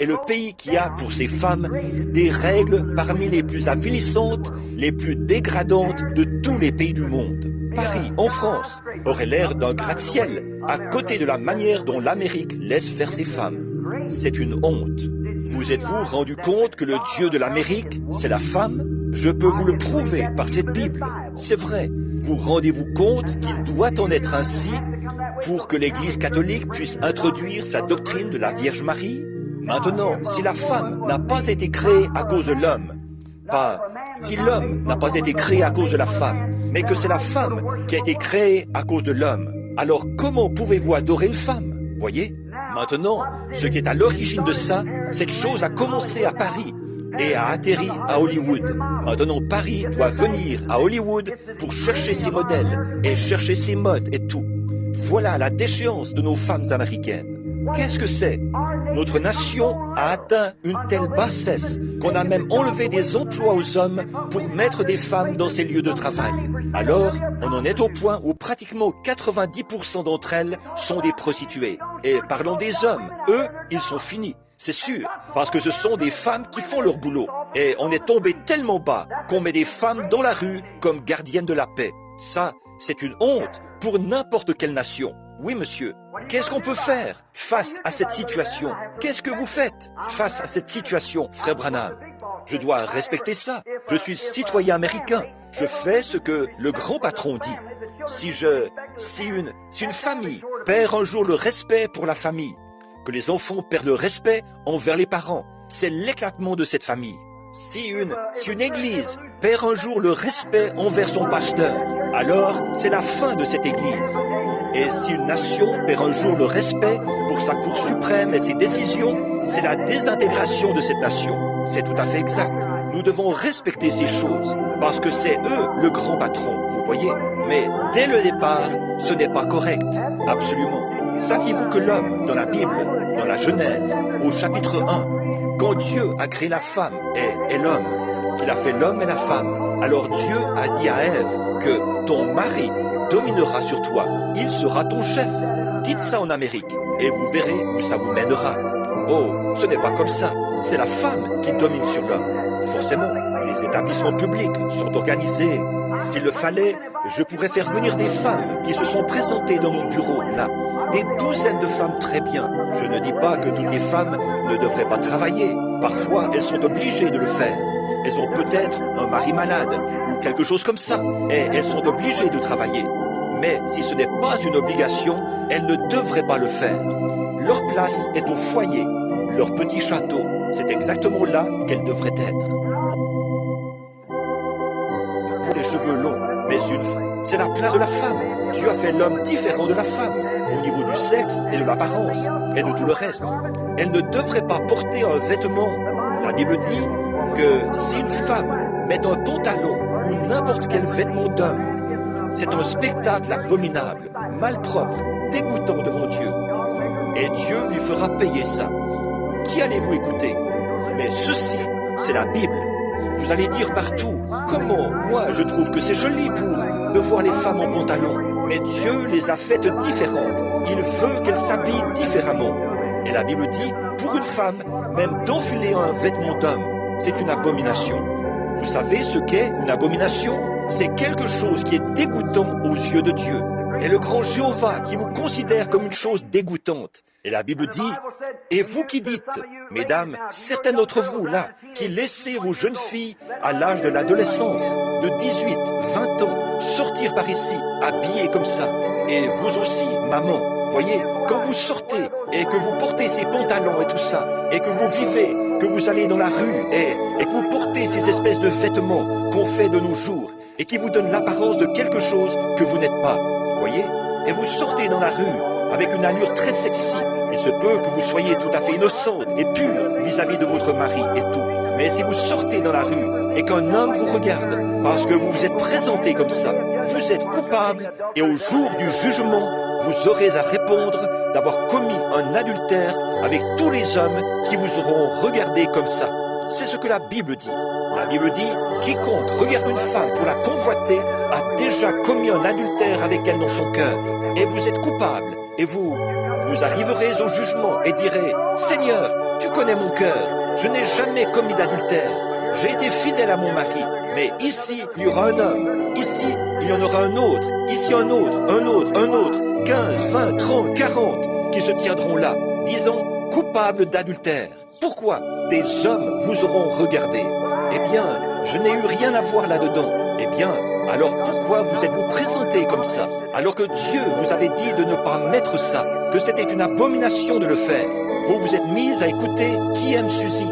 est le pays qui a pour ses femmes des règles parmi les plus avilissantes, les plus dégradantes de tous les pays du monde. Paris, en France, aurait l'air d'un gratte-ciel à côté de la manière dont l'Amérique laisse faire ses femmes. C'est une honte. Vous êtes-vous rendu compte que le Dieu de l'Amérique, c'est la femme? Je peux vous le prouver par cette Bible. C'est vrai. Vous rendez-vous compte qu'il doit en être ainsi pour que l'Église catholique puisse introduire sa doctrine de la Vierge Marie? Maintenant, si la femme n'a pas été créée à cause de l'homme, si l'homme n'a pas été créé à cause de la femme, mais que c'est la femme qui a été créée à cause de l'homme, alors comment pouvez-vous adorer une femme? Voyez? Maintenant, ce qui est à l'origine de ça, cette chose a commencé à Paris et a atterri à Hollywood. Maintenant, Paris doit venir à Hollywood pour chercher ses modèles et chercher ses modes et tout. Voilà la déchéance de nos femmes américaines. Qu'est-ce que c'est? Notre nation a atteint une telle bassesse qu'on a même enlevé des emplois aux hommes pour mettre des femmes dans ces lieux de travail. Alors, on en est au point où pratiquement 90% d'entre elles sont des prostituées. Et parlons des hommes, eux, ils sont finis. C'est sûr, parce que ce sont des femmes qui font leur boulot. Et on est tombé tellement bas qu'on met des femmes dans la rue comme gardiennes de la paix. Ça, c'est une honte pour n'importe quelle nation. Oui, monsieur. Qu'est-ce qu'on peut faire face à cette situation? Qu'est-ce que vous faites face à cette situation, frère Branham? Je dois respecter ça. Je suis citoyen américain. Je fais ce que le grand patron dit. Si une famille perd un jour le respect pour la famille, que les enfants perdent le respect envers les parents, c'est l'éclatement de cette famille. Si une église perd un jour le respect envers son pasteur, alors c'est la fin de cette église. Et si une nation perd un jour le respect pour sa Cour suprême et ses décisions, c'est la désintégration de cette nation. C'est tout à fait exact. Nous devons respecter ces choses, parce que c'est eux le grand patron, vous voyez. Mais dès le départ, ce n'est pas correct, absolument. Saviez-vous que l'homme, dans la Bible, dans la Genèse, au chapitre 1, quand Dieu a créé la femme et l'homme, qu'il a fait l'homme et la femme, alors Dieu a dit à Ève que ton mari dominera sur toi, il sera ton chef. Dites ça en Amérique et vous verrez où ça vous mènera. Oh, ce n'est pas comme ça, c'est la femme qui domine sur l'homme. Forcément, les établissements publics sont organisés. S'il le fallait, je pourrais faire venir des femmes qui se sont présentées dans mon bureau, là. Des douzaines de femmes très bien. Je ne dis pas que toutes les femmes ne devraient pas travailler. Parfois, elles sont obligées de le faire. Elles ont peut-être un mari malade ou quelque chose comme ça, et elles sont obligées de travailler. Mais si ce n'est pas une obligation, elles ne devraient pas le faire. Leur place est au foyer, leur petit château. C'est exactement là qu'elles devraient être. Pour les cheveux longs, mais c'est la place de la femme. Dieu a fait l'homme différent de la femme, au niveau du sexe et de l'apparence, et de tout le reste. Elle ne devrait pas porter un vêtement. La Bible dit que si une femme met un pantalon ou n'importe quel vêtement d'homme, c'est un spectacle abominable, malpropre, dégoûtant devant Dieu. Et Dieu lui fera payer ça. Qui allez-vous écouter? Mais ceci, c'est la Bible. Vous allez dire partout, comment? Moi, je trouve que c'est joli de voir les femmes en pantalon. Mais Dieu les a faites différentes. Il veut qu'elles s'habillent différemment. Et la Bible dit, pour une femme, même d'enfiler un vêtement d'homme, c'est une abomination. Vous savez ce qu'est une abomination? C'est quelque chose qui est dégoûtant aux yeux de Dieu. Et le grand Jéhovah qui vous considère comme une chose dégoûtante. Et la Bible dit, et vous qui dites, mesdames, certains d'entre vous là, qui laissez vos jeunes filles à l'âge de l'adolescence, de 18, 20 ans, sortir par ici, habillées comme ça. Et vous aussi, maman, voyez, quand vous sortez et que vous portez ces pantalons et tout ça, et que vous vivez, que vous allez dans la rue et que vous portez ces espèces de vêtements qu'on fait de nos jours et qui vous donnent l'apparence de quelque chose que vous n'êtes pas, voyez, et vous sortez dans la rue avec une allure très sexy. Il se peut que vous soyez tout à fait innocente et pure vis-à-vis de votre mari et tout. Mais si vous sortez dans la rue et qu'un homme vous regarde parce que vous vous êtes présenté comme ça, vous êtes coupable et au jour du jugement, vous aurez à répondre d'avoir commis un adultère avec tous les hommes qui vous auront regardé comme ça. C'est ce que la Bible dit. La Bible dit, quiconque regarde une femme pour la convoiter a déjà commis un adultère avec elle dans son cœur. Et vous êtes coupable et vous arriverez au jugement et direz, Seigneur, Tu connais mon cœur, je n'ai jamais commis d'adultère. J'ai été fidèle à mon mari, mais ici, il y aura un homme. Ici, il y en aura un autre. Ici, un autre, un autre, un autre. 15, 20, 30, 40 qui se tiendront là, disons, coupables d'adultère. Pourquoi? Des hommes vous auront regardé. Eh bien, je n'ai eu rien à voir là-dedans. Eh bien, alors pourquoi vous êtes-vous présenté comme ça? Alors que Dieu vous avait dit de ne pas mettre ça, que c'était une abomination de le faire. Vous vous êtes mis à écouter qui aime Suzy.